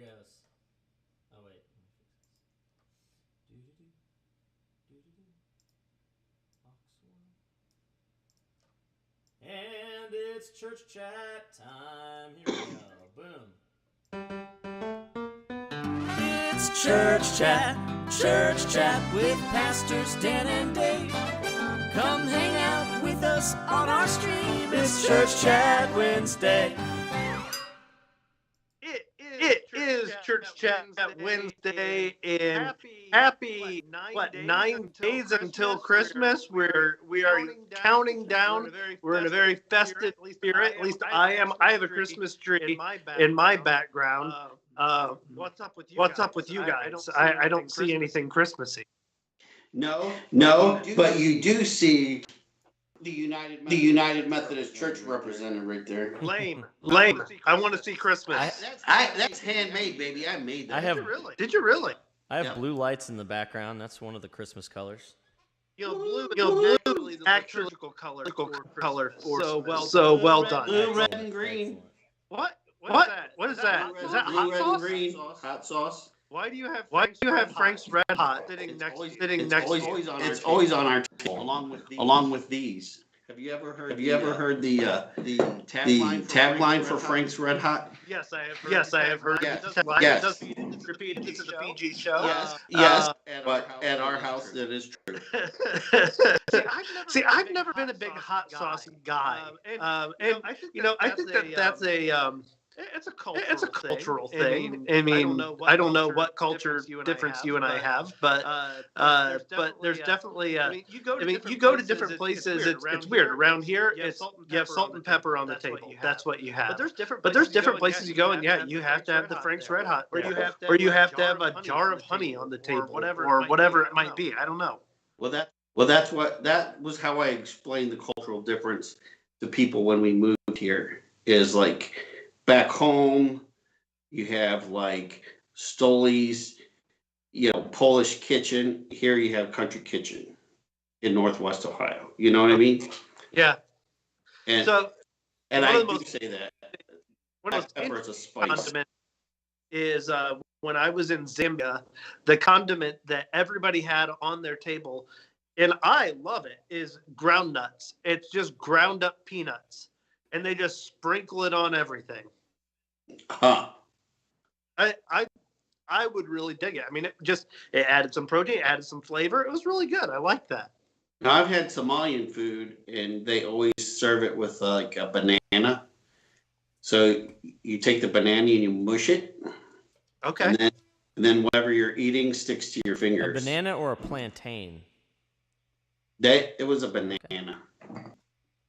goes. Oh wait. Do-do-do. Do-do-do. And it's church chat time. Here we go. Boom. It's church chat with Pastors Dan and Dave. Come hang out with us on our stream. It's Church Chat Wednesday. It is Church Chat Wednesday, and happy 9 days until Christmas. We are counting down. We're in a very festive spirit. At least I am. I have a Christmas tree in my background. What's up with you guys? I don't see anything Christmassy. No, but you do see the United Methodist Church represented right there. Lame. I want to see Christmas. That's handmade, baby. I made that. Did you really? I have blue lights in the background. That's one of the Christmas colors. Blue is the actual color for so well done. Blue, red, and green. What is that? Is that blue, hot red, sauce? and green. Hot sauce. Why do you have Frank's Red Hot sitting next? It's always on our table, along with these. Have you ever heard the tagline for Frank's Red Hot? Yes, I have heard. Yes. It does repeat it to the PG show. Yes. But at our house, that is true. See, I've never been a big hot sauce guy, and I think that's a. It's a cultural thing. I mean, I don't know what culture difference you and I have, but there's definitely. You go to different places. It's weird. Around here, you have salt and pepper on the table. That's what you have. But there's different places you go, and you have to have the Frank's Red Hot, or you have to have a jar of honey on the table, or whatever it might be. I don't know. Well, that was how I explained the cultural difference to people when we moved here. Is like. Back home, you have like Stoli's, Polish kitchen. Here you have country kitchen in Northwest Ohio. You know what I mean? Yeah. And I do say that. One of the pepper is a spice. Condiment is when I was in Zambia, the condiment that everybody had on their table, and I love it, is ground nuts. It's just ground up peanuts, and they just sprinkle it on everything. Huh. I would really dig it. I mean, it added some protein, it added some flavor. It was really good. I like that. Now I've had Somalian food, and they always serve it with like a banana. So you take the banana and you mush it. Okay. And then whatever you're eating sticks to your fingers. A banana or a plantain? It was a banana.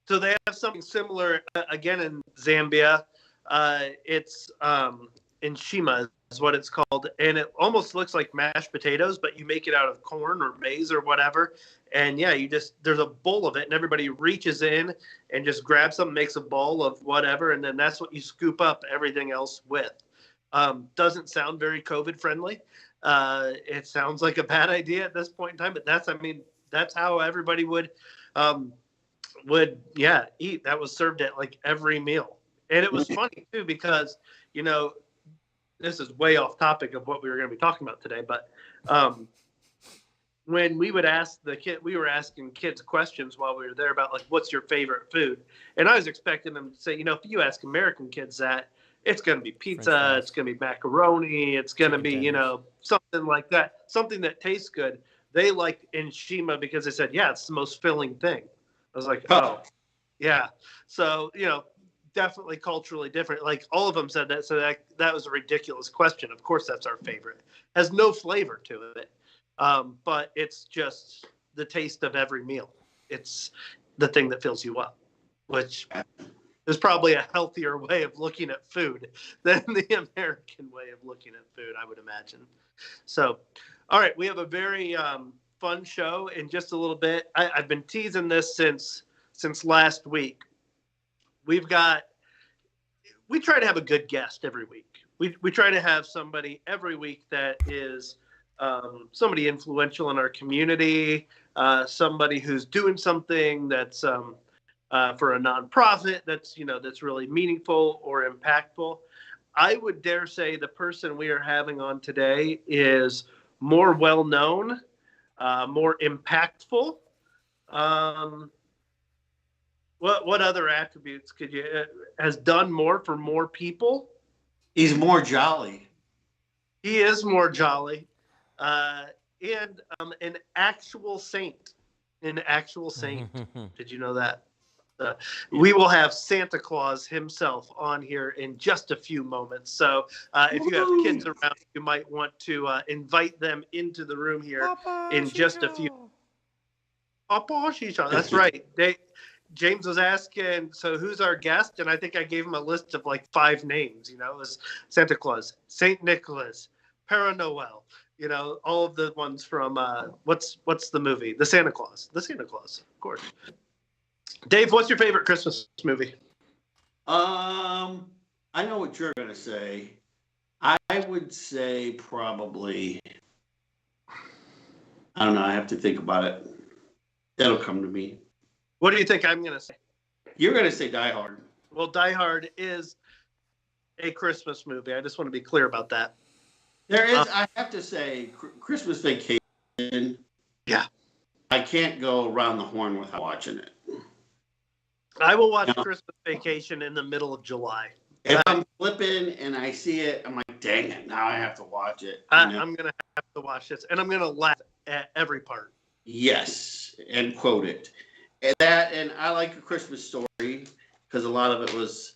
So they have something similar again in Zambia. It's Nshima is what it's called, and it almost looks like mashed potatoes, but you make it out of corn or maize or whatever. And there's a bowl of it, and everybody reaches in and just grabs something, makes a bowl of whatever, and then that's what you scoop up everything else with. Doesn't sound very COVID friendly. It sounds like a bad idea at this point in time, but that's how everybody would eat. That was served at like every meal. And it was funny too, because, this is way off topic of what we were going to be talking about today, but when we would ask we were asking kids questions while we were there about like, what's your favorite food? And I was expecting them to say, if you ask American kids that, it's going to be pizza, it's going to be macaroni, it's going to be, something like that, something that tastes good. They liked Nshima because they said, yeah, it's the most filling thing. I was like, oh, yeah. So, definitely culturally different. Like all of them said that, so that was a ridiculous question. Of course, that's our favorite. Has no flavor to it, but it's just the taste of every meal. It's the thing that fills you up, which is probably a healthier way of looking at food than the American way of looking at food, I would imagine. So, all right, we have a very fun show in just a little bit. I've been teasing this since last week. We try to have a good guest every week. We try to have somebody every week that is somebody influential in our community, somebody who's doing something that's for a nonprofit that's really meaningful or impactful. I would dare say the person we are having on today is more well-known, more impactful. What other attributes could you has done more for more people? He's more jolly. He is more jolly, and an actual saint. An actual saint. Did you know that? We will have Santa Claus himself on here in just a few moments. So if you have kids around, you might want to invite them into the room here in just a few. Papa Shisha. That's right. James was asking, so who's our guest? And I think I gave him a list of like 5 names. You know, it was Santa Claus, Saint Nicholas, Père Noël. You know, all of the ones from what's the movie? The Santa Claus, of course. Dave, what's your favorite Christmas movie? I know what you're gonna say. I would say probably. I don't know. I have to think about it. That'll come to me. What do you think I'm gonna say? You're gonna say Die Hard. Well, Die Hard is a Christmas movie. I just want to be clear about that. There is. I have to say, Christmas Vacation. Yeah. I can't go around the horn without watching it. I will watch Christmas Vacation in the middle of July. If I'm flipping and I see it, I'm like, dang it, now I have to watch it. I'm going to have to watch this, and I'm going to laugh at every part. Yes, and quote it. And I like A Christmas Story because a lot of it was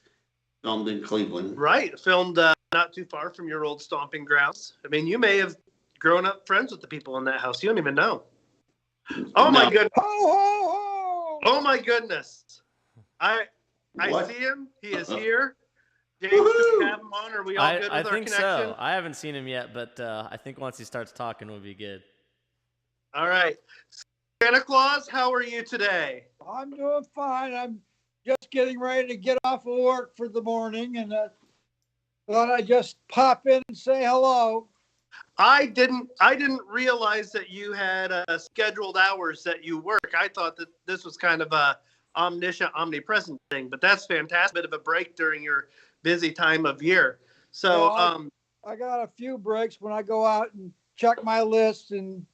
filmed in Cleveland. Right, filmed not too far from your old stomping grounds. I mean, you may have grown up friends with the people in that house. You don't even know. Oh, my goodness. Ho, ho, ho! Oh, my goodness. I see him. He is here. James, just have him on. Are we all good with our connection? I think so. I haven't seen him yet, but I think once he starts talking, we'll be good. All right. Santa Claus, how are you today? I'm doing fine. I'm just getting ready to get off of work for the morning, and thought I'd just pop in and say hello. I didn't realize that you had scheduled hours that you work. I thought that this was kind of a omniscient, omnipresent thing, but that's fantastic. Bit of a break during your busy time of year. So well, I got a few breaks when I go out and check my list and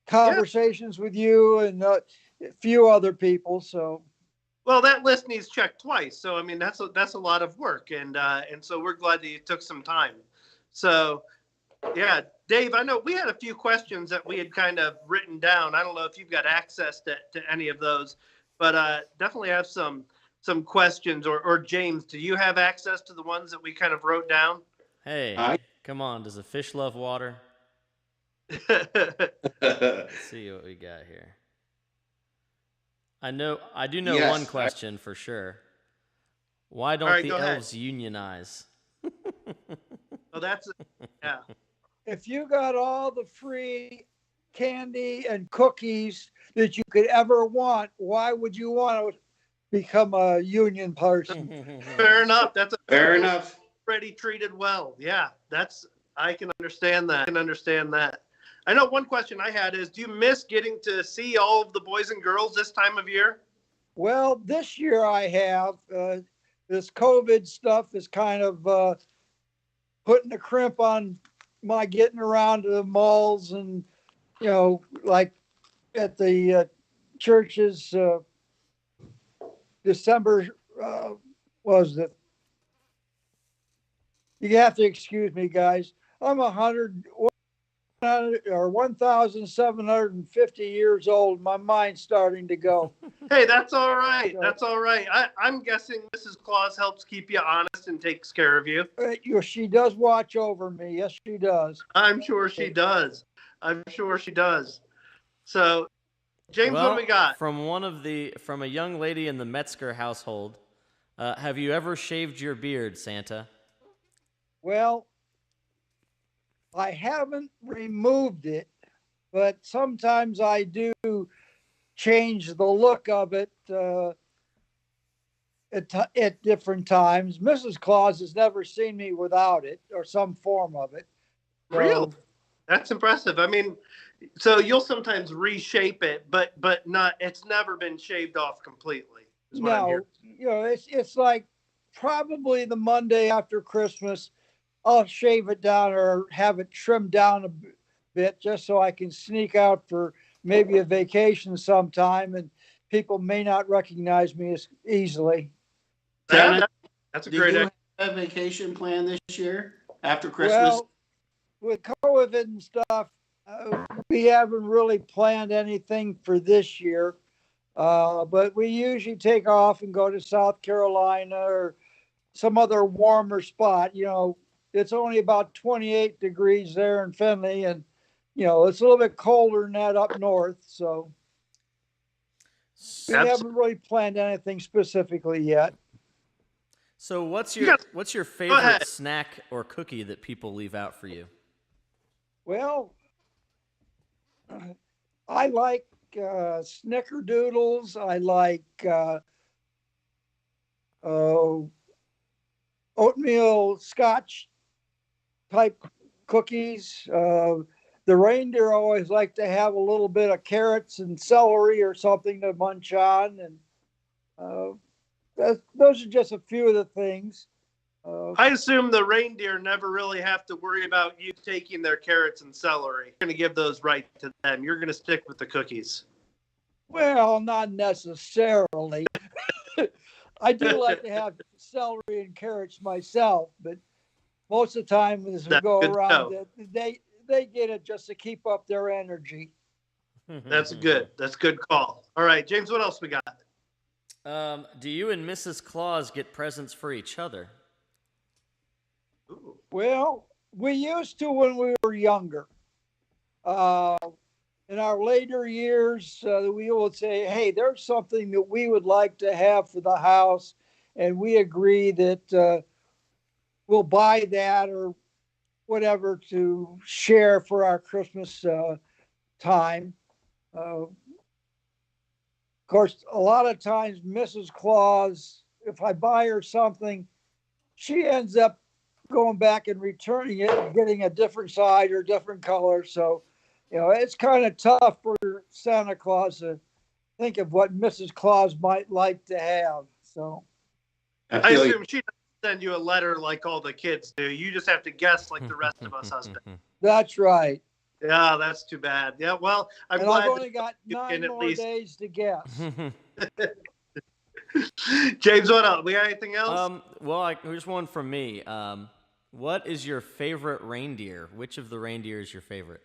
conversations with you and a few other people. So well, that list needs checked twice. So I mean that's a lot of work, and so we're glad that you took some time. So yeah, Dave, I know we had a few questions that we had kind of written down. I don't know if you've got access to any of those, but definitely have some questions. Or James, do you have access to the ones that we kind of wrote down? Hey, come on. Does a fish love water? Let's see what we got here. I do know Yes, one question for sure. Why don't the elves unionize? Oh, yeah. if you got all the free candy and cookies that you could ever want, why would you want to become a union person? Fair enough. Fair enough. Already treated well. Yeah, I can understand that. I know one question I had is, do you miss getting to see all of the boys and girls this time of year? Well, this year I have. This COVID stuff is kind of putting a crimp on my getting around to the malls and, like at the churches, December, was it? You have to excuse me, guys. I'm 1,750 years old. My mind's starting to go. Hey, that's all right. That's all right. I'm guessing Mrs. Claus helps keep you honest and takes care of you. She does watch over me. Yes, she does. I'm sure she does. So, James, what do we got? From a young lady in the Metzger household, have you ever shaved your beard, Santa? Well, I haven't removed it, but sometimes I do change the look of it at different times. Mrs. Claus has never seen me without it or some form of it. Real? That's impressive. I mean, so you'll sometimes reshape it, but not. It's never been shaved off completely. No, it's like probably the Monday after Christmas, I'll shave it down or have it trimmed down a bit just so I can sneak out for maybe a vacation sometime and people may not recognize me as easily. Santa, That's a do great you idea. have a vacation plan this year after Christmas? Well, with COVID and stuff, we haven't really planned anything for this year. But we usually take off and go to South Carolina or some other warmer spot. You know, it's only about 28 degrees there in Findlay, and it's a little bit colder than that up north. So we haven't really planned anything specifically yet. So what's You your ahead. favorite snack or cookie that people leave out for you? Well, I like snickerdoodles. I like oatmeal scotch type cookies. The reindeer always like to have a little bit of carrots and celery or something to munch on, and those are just a few of the things. I assume the reindeer never really have to worry about you taking their carrots and celery. You're going to give those right to them. You're going to stick with the cookies. Well, not necessarily. I do like to have celery and carrots myself, but most of the time as we That's go good to around, know. they get it just to keep up their energy. That's good. That's a good call. All right, James, what else we got? Do you and Mrs. Claus get presents for each other? Ooh. Well, we used to when we were younger. In our later years, we would say, hey, there's something that we would like to have for the house. And we agree that we'll buy that or whatever to share for our Christmas time. Of course, a lot of times, Mrs. Claus, if I buy her something, she ends up going back and returning it and getting a different size or different color. So, it's kind of tough for Santa Claus to think of what Mrs. Claus might like to have. So, I assume she doesn't send you a letter like all the kids do. You just have to guess like the rest of us husbands. that's right. Yeah, that's too bad. Yeah, well, I'm And glad I've only got you 9 can at more least- days to guess. James, what else? We got anything else? Well, here's one from me. What is your favorite reindeer? Which of the reindeer is your favorite?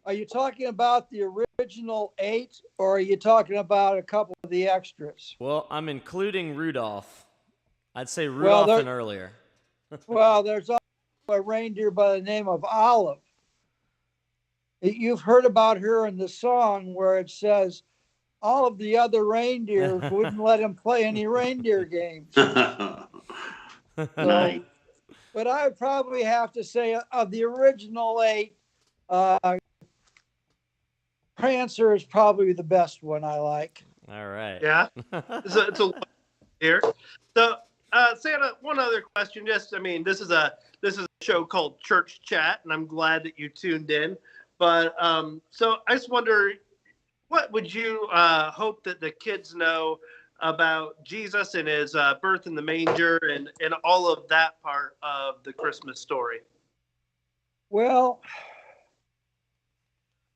Are you talking about the original 8 or are you talking about a couple of the extras? Well, I'm including Rudolph. I'd say Rudolph and earlier. Well, there's also a reindeer by the name of Olive. You've heard about her in the song where it says, all of the other reindeer wouldn't let him play any reindeer games. Nice. But I would probably have to say of the original 8, Prancer is probably the best one I like. All right. Yeah, it's a here. So, Santa, one other question. This is a show called Church Chat, and I'm glad that you tuned in. But so I just wonder, what would you hope that the kids know about Jesus and his birth in the manger and all of that part of the Christmas story? Well,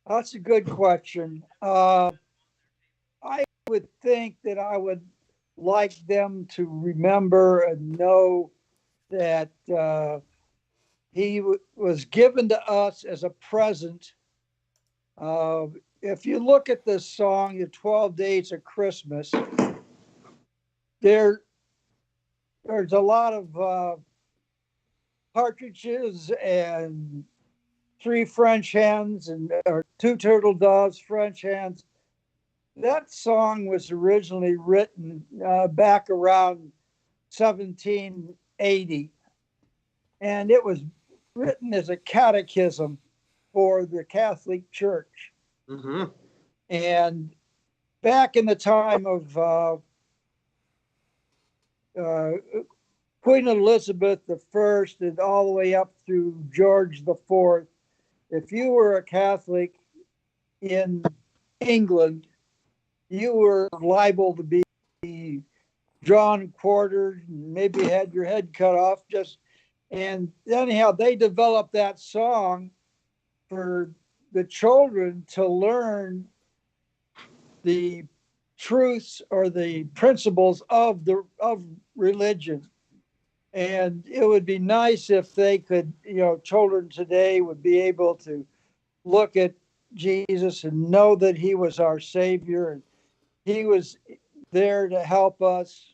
that's a good question. I would think that I would like them to remember and know that he was given to us as a present. If you look at the song, The 12 Days of Christmas, there's a lot of partridges and 3 French hens or 2 turtle doves, French hens. That song was originally written back around 1780, and it was written as a catechism for the Catholic Church. Mm-hmm. And back in the time of Queen Elizabeth I and all the way up through George IV, if you were a Catholic in England, you were liable to be drawn and quartered, and maybe had your head cut off. And anyhow, they developed that song for the children to learn the truths or the principles of religion. And it would be nice if they could, children today would be able to look at Jesus and know that he was our Savior and he was there to help us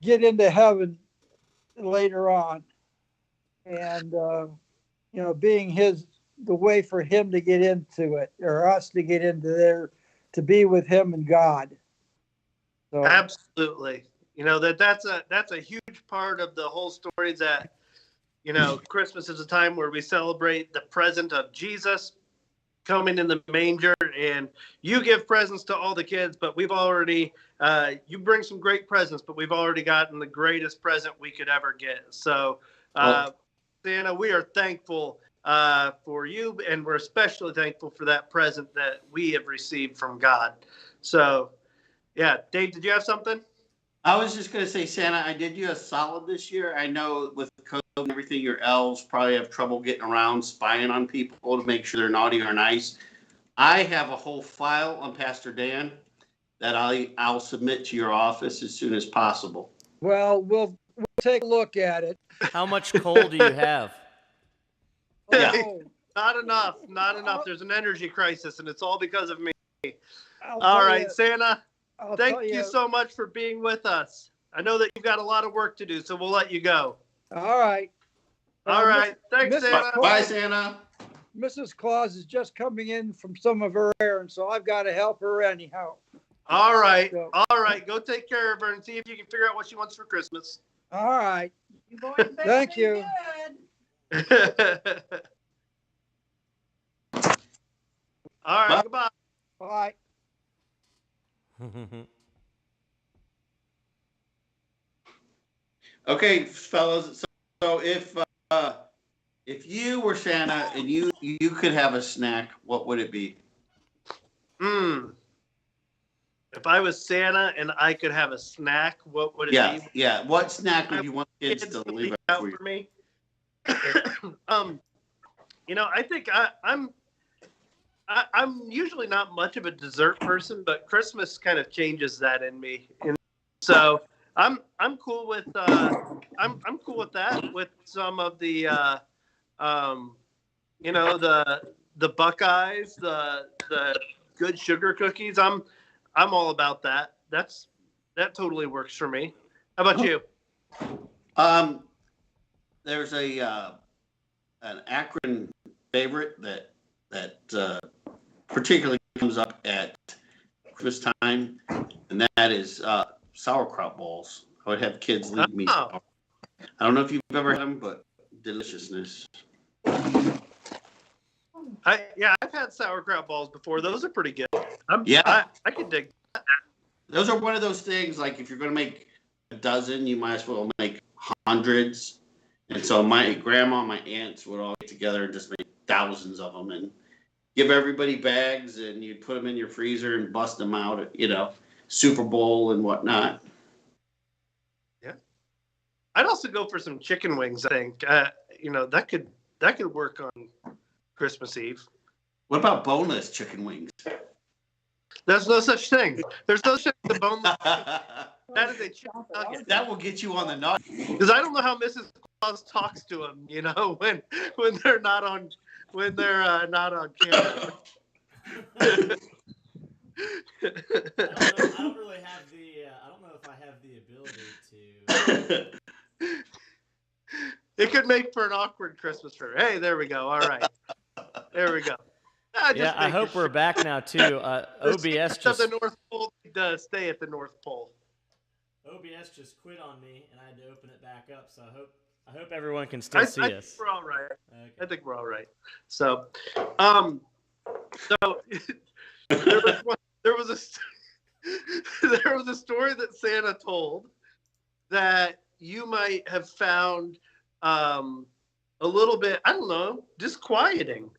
get into heaven later on. And, being the way for him to get into it, or us to get into there, to be with him and God. So, absolutely. That's a huge part of the whole story, that Christmas is a time where we celebrate the present of Jesus coming in the manger, and you give presents to all the kids, but we've already you bring some great presents, but we've already gotten the greatest present we could ever get. So Santa, we are thankful for you, and we're especially thankful for that present that we have received from God. So yeah, Dave, did you have something? I was just going to say, Santa, I did you a solid this year. I know with COVID and everything, your elves probably have trouble getting around, spying on people to make sure they're naughty or nice. I have a whole file on Pastor Dan that I'll submit to your office as soon as possible. Well, we'll take a look at it. How much coal do you have? Yeah. Oh, Not enough. There's an energy crisis, and it's all because of me. I'll All tell right, you- Santa, I'll thank tell you so much for being with us. I know that you've got a lot of work to do, so we'll let you go. All right. All right. Thanks, Mrs. Santa. Claus- Bye, Santa. Mrs. Claus is just coming in from some of her errands, so I've got to help her anyhow. All right. So- All right. Go take care of her and see if you can figure out what she wants for Christmas. All right. You boys better Thank be you. good. All right. Goodbye. Bye. Okay, fellas. So if you were Santa and you could have a snack, what would it be? If I was Santa and I could have a snack, what would it be? Yeah. What snack would you want kids to Would leave be out out for you? for me. I think I'm usually not much of a dessert person, but Christmas kind of changes that in me. And so I'm cool with I'm cool with that, with some of the the Buckeyes, the good sugar cookies. I'm all about that. That totally works for me. How about you? There's an Akron favorite that particularly comes up at Christmas time, and that is sauerkraut balls. I would have kids leave me. Oh. I don't know if you've ever had them, but deliciousness. I've had sauerkraut balls before. Those are pretty good. Yeah. I can dig. Those are one of those things, like if you're going to make a dozen, you might as well make hundreds. And so my grandma, my aunts would all get together and just make thousands of them and give everybody bags, and you'd put them in your freezer and bust them out at, Super Bowl and whatnot. Yeah. I'd also go for some chicken wings, I think. That could work on Christmas Eve. What about boneless chicken wings? There's no such thing. There's no such thing as boneless. That is a chicken nugget. That will get you on the nut. Because I don't know how Mrs. Claus talks to them, when they're not on camera. I don't really have I don't know if I have the ability to. It could make for an awkward Christmas for her. Hey, there we go. All right. There we go. Yeah, I hope we're back now too. OBS just the North Pole does stay at the North Pole. OBS just quit on me, and I had to open it back up. So I hope everyone can still see I us. think we're all right. Okay. I think we're all right. So, there was a story that Santa told that you might have found a little bit, I don't know, disquieting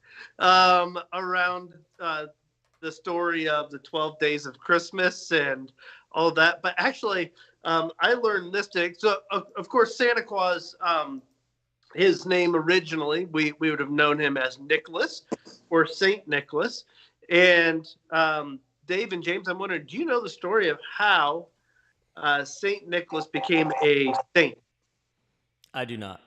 around the story of the 12 days of Christmas and all that. But actually, I learned this day. So, of course, Santa Claus, his name originally, we would have known him as Nicholas or Saint Nicholas. And Dave and James, I'm wondering, do you know the story of how Saint Nicholas became a saint? I do not.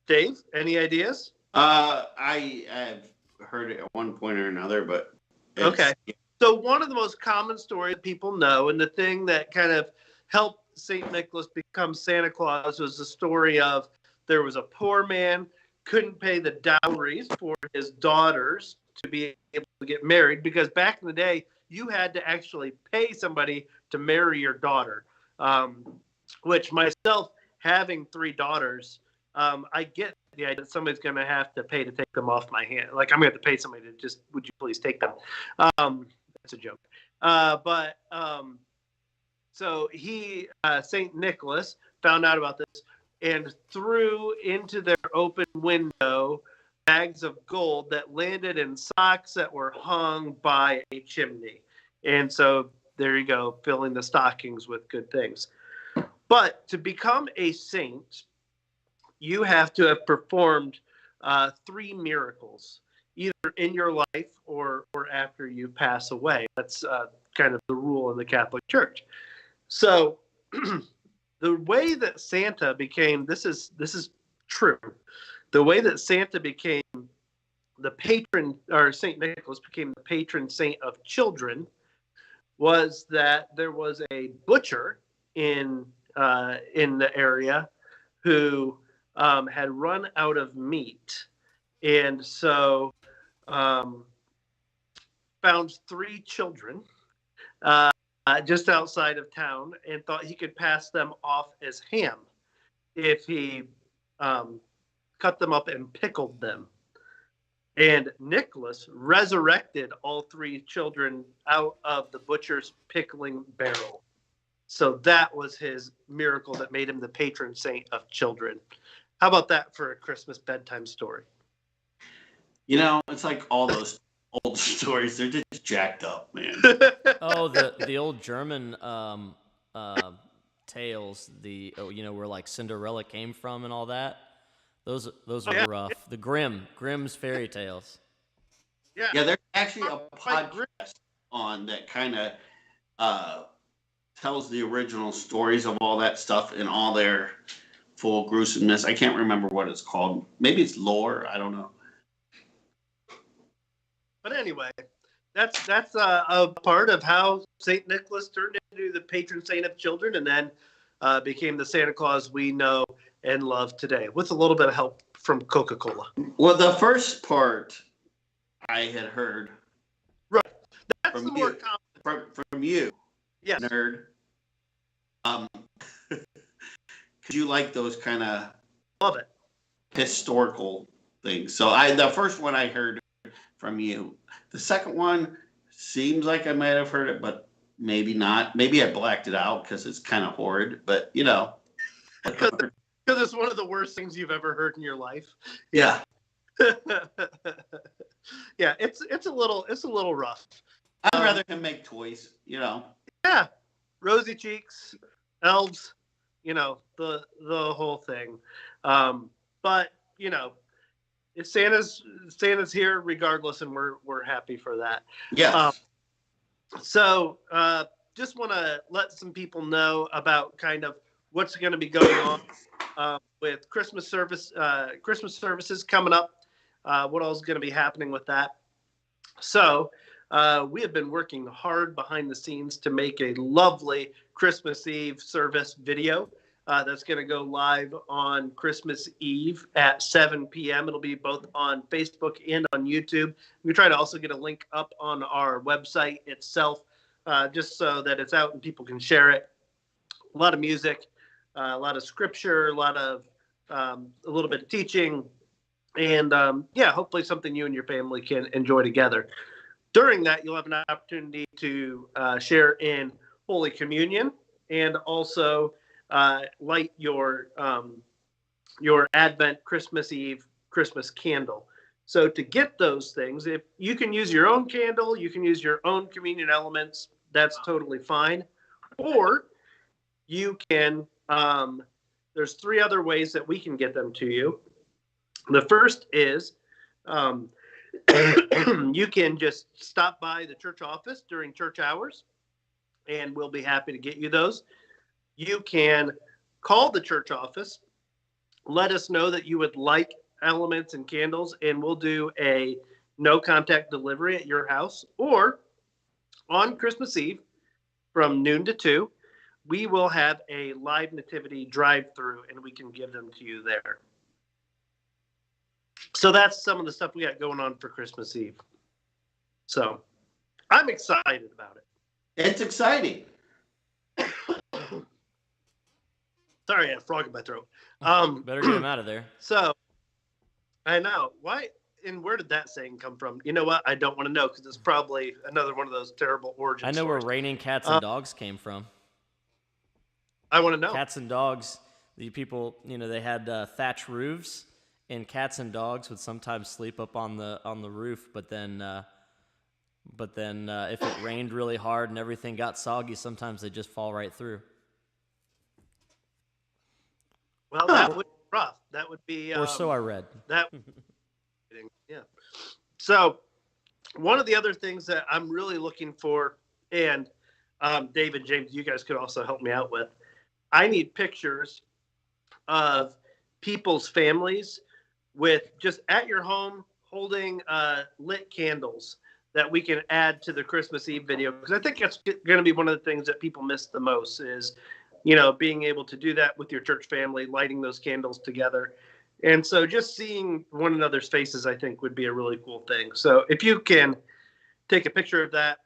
Dave, any ideas? I have heard it at one point or another, but Okay. So one of the most common stories people know, and the thing that kind of helped St. Nicholas become Santa Claus, was the story of there was a poor man, couldn't pay the dowries for his daughters to be able to get married, because back in the day, you had to actually pay somebody to marry your daughter, which myself, having 3 daughters, I get the idea that somebody's going to have to pay to take them off my hand. Like, I'm going to have to pay somebody to just, would you please take them? That's a joke. So he, St. Nicholas, found out about this and threw into their open window bags of gold that landed in socks that were hung by a chimney. And so there you go, filling the stockings with good things. But to become a saint, you have to have performed 3 miracles, either in your life or after you pass away. That's kind of the rule in the Catholic Church. So the way that Santa became, this is true, the way that Santa became the patron, or St. Nicholas became the patron saint of children, was that there was a butcher in the area who had run out of meat, and so found 3 children just outside of town and thought he could pass them off as ham if he cut them up and pickled them. And Nicholas resurrected all 3 children out of the butcher's pickling barrel. So that was his miracle that made him the patron saint of children. How about that for a Christmas bedtime story? You know, it's like all those old stories. They're just jacked up, man. Oh, the old German tales, where like Cinderella came from and all that. Those were rough. The Grimm's fairy tales. Yeah, there's actually a podcast on that kind of tells the original stories of all that stuff in all their full gruesomeness. I can't remember what it's called. Maybe it's lore. I don't know. But anyway, that's a part of how St. Nicholas turned into the patron saint of children, and then became the Santa Claus we know and love today, with a little bit of help from Coca-Cola. Well, the first part I had heard, right? That's from the you, more common. from you, yes, nerd. Could you like those kind of love it historical things? So the first one I heard from you. The second one seems like I might have heard it, but maybe not. Maybe I blacked it out because it's kind of horrid. But because it's one of the worst things you've ever heard in your life. Yeah. Yeah, it's a little rough. I'd rather him make toys. Yeah, rosy cheeks, elves, the whole thing. But if Santa's here regardless, and we're happy for that. Yeah. So just want to let some people know about kind of what's going to be going on with Christmas services coming up. What all is going to be happening with that? So we have been working hard behind the scenes to make a lovely Christmas Eve service video. That's going to go live on Christmas Eve at 7 p.m. It'll be both on Facebook and on YouTube. We try to also get a link up on our website itself, just so that it's out and people can share it. A lot of music, a lot of scripture, a little bit of teaching, and hopefully something you and your family can enjoy together. During that, you'll have an opportunity to share in Holy Communion and also light your Advent Christmas Eve Christmas candle. So to get those things, if you can use your own candle, you can use your own communion elements, that's totally fine. Or you can, there's 3 other ways that we can get them to you. The first is you can just stop by the church office during church hours, and we'll be happy to get you those. You can call the church office, let us know that you would like elements and candles, and we'll do a no contact delivery at your house. Or on Christmas Eve from noon to 2, we will have a live nativity drive-through, and we can give them to you there. So that's some of the stuff we got going on for Christmas Eve. So I'm excited about it. It's exciting. Sorry, I had a frog in my throat. Better get him out of there. So I know. Why and where did that saying come from? You know what? I don't want to know, because it's probably another one of those terrible origin I know stories. where raining cats and dogs came from. I want to know. Cats and dogs, the people, they had thatch roofs, and cats and dogs would sometimes sleep up on the roof, but then if it rained really hard and everything got soggy, sometimes they just fall right through. Well, that would be rough. That would be. Or so I read. That. Yeah. So, one of the other things that I'm really looking for, and David, James, you guys could also help me out with, I need pictures of people's families with just at your home holding lit candles that we can add to the Christmas Eve video, because I think that's going to be one of the things that people miss the most is, being able to do that with your church family, lighting those candles together. And so just seeing one another's faces, I think, would be a really cool thing. So if you can take a picture of that,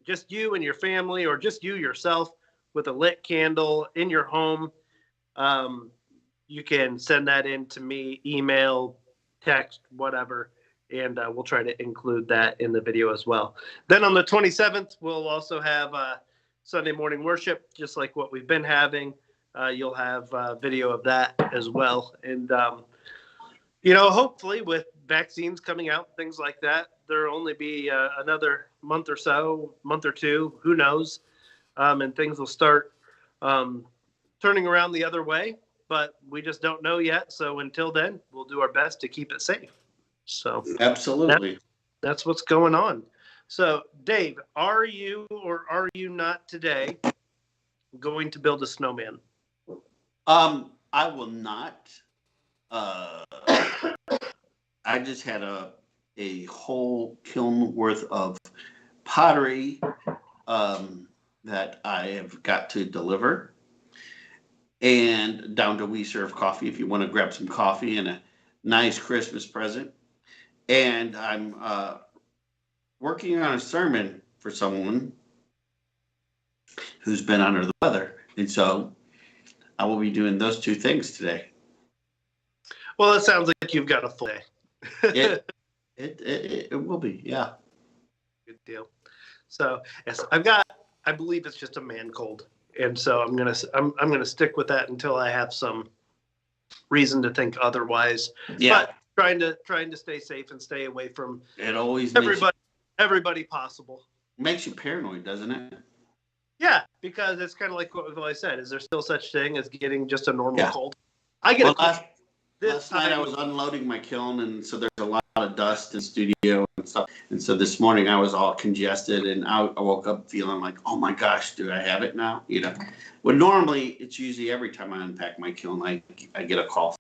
just you and your family, or just you yourself with a lit candle in your home, you can send that in to me, email, text, whatever, and we'll try to include that in the video as well. Then on the 27th, we'll also have Sunday morning worship, just like what we've been having. You'll have video of that as well. And, hopefully with vaccines coming out, things like that, there'll only be another month or so, month or two, who knows, and things will start turning around the other way, but we just don't know yet. So until then, we'll do our best to keep it safe. So Absolutely. that's what's going on. So Dave, are you or are you not today going to build a snowman? I will not. I just had a whole kiln worth of pottery that I have got to deliver, and down to We Serve Coffee if you want to grab some coffee and a nice Christmas present. And I'm working on a sermon for someone who's been under the weather, and so I will be doing those 2 things today. Well, it sounds like you've got a full day. It will be, yeah. Good deal. So yes, I believe it's just a man cold, and so I'm gonna stick with that until I have some reason to think otherwise. Yeah. But trying to stay safe and stay away from It always everybody possible. makes you paranoid, doesn't it? Yeah, because it's kind of like what I said. Is there still such thing as getting just a normal Yeah. cold? I get a cold. Last night I was unloading my kiln, and so there's a lot of dust in the studio and stuff. And so this morning I was all congested, and I woke up feeling like, oh my gosh, do I have it now? Well, normally it's usually every time I unpack my kiln, I get a cough.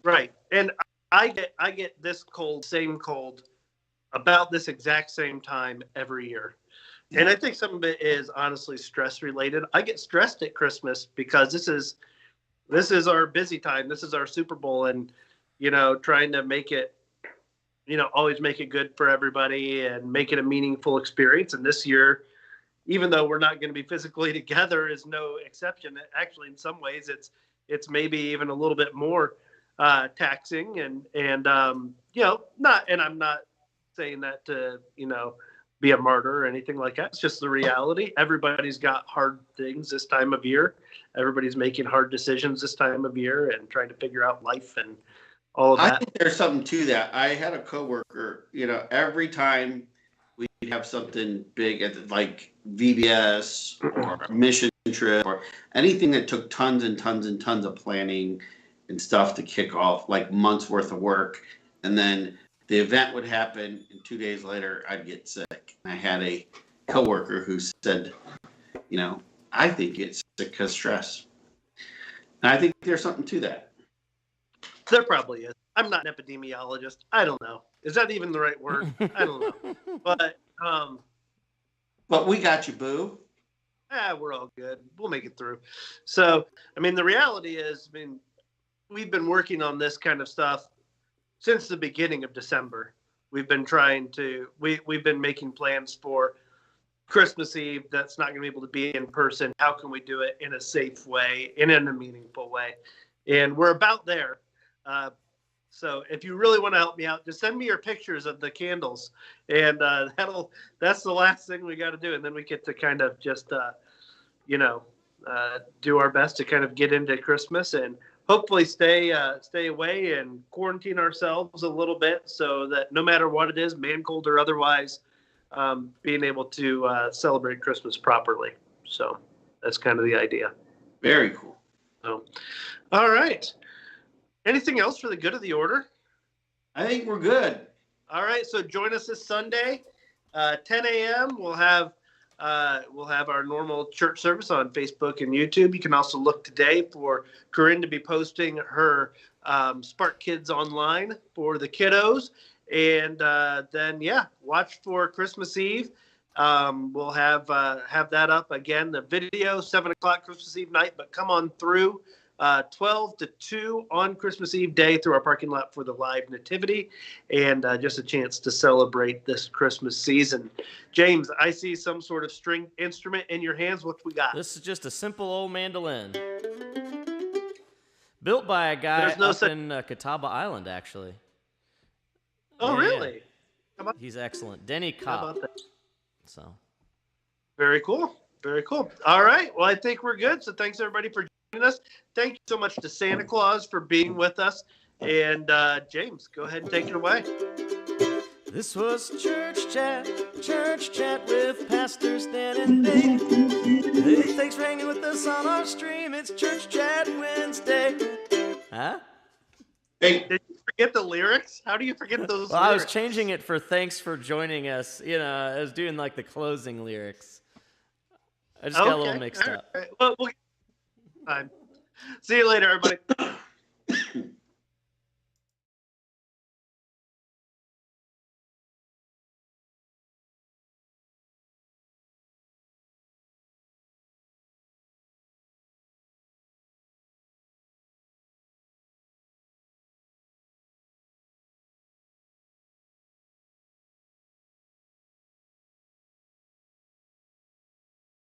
Right, and I get this same cold, about this exact same time every year. Yeah. And I think some of it is honestly stress related. I get stressed at Christmas because this is our busy time. This is our Super Bowl, and trying to make it, always make it good for everybody and make it a meaningful experience. And this year, even though we're not going to be physically together, is no exception. Actually, in some ways, it's maybe even a little bit more taxing, and not. And I'm not saying that to be a martyr or anything like that. It's just the reality. Everybody's got hard things this time of year. Everybody's making hard decisions this time of year and trying to figure out life and all of I that. think there's something to that. I had a coworker, every time we have something big at like VBS or a mission trip or anything that took tons and tons and tons of planning and stuff to kick off, like months worth of work. And then the event would happen, and 2 days later, I'd get sick. I had a coworker who said, I think it's because stress. And I think there's something to that. There probably is. I'm not an epidemiologist. I don't know. Is that even the right word? I don't know. But we got you, boo. We're all good. We'll make it through. So, the reality is, we've been working on this kind of stuff since the beginning of December. We've been we've been making plans for Christmas Eve that's not going to be able to be in person. How can we do it in a safe way and in a meaningful way? And we're about there. So if you really want to help me out, just send me your pictures of the candles, and that's the last thing we got to do, and then we get to kind of just do our best to kind of get into Christmas and hopefully stay away and quarantine ourselves a little bit, so that no matter what it is, man cold or otherwise, being able to celebrate Christmas properly. So that's kind of the idea. Very cool. So, all right. Anything else for the good of the order? I think we're good. All right. So join us this Sunday, 10 a.m. We'll have our normal church service on Facebook and YouTube. You can also look today for Corinne to be posting her Spark Kids online for the kiddos. And then, watch for Christmas Eve. We'll have that up again, the video, 7 o'clock Christmas Eve night, but come on through 12 to 2 on Christmas Eve day through our parking lot for the live nativity, and just a chance to celebrate this Christmas season. James, I see some sort of string instrument in your hands. What we got? This is just a simple old mandolin. Built by a guy in Catawba Island, actually. Oh, Yeah. really? He's excellent. Denny How Kopp. about that? So. Very cool. Very cool. All right. Well, I think we're good. So thanks, everybody, for joining us. Thank you so much to Santa Claus for being with us. And James, go ahead and take it away. This was Church Chat with Pastors Dan and Dave. Hey, thanks for hanging with us on our stream. It's Church Chat Wednesday. Huh? Hey, Did you forget the lyrics? How do you forget those Well, I was lyrics? changing it for thanks for joining us. I was doing like the closing lyrics. I just got a little mixed All up. right. Well, fine. See you later, everybody.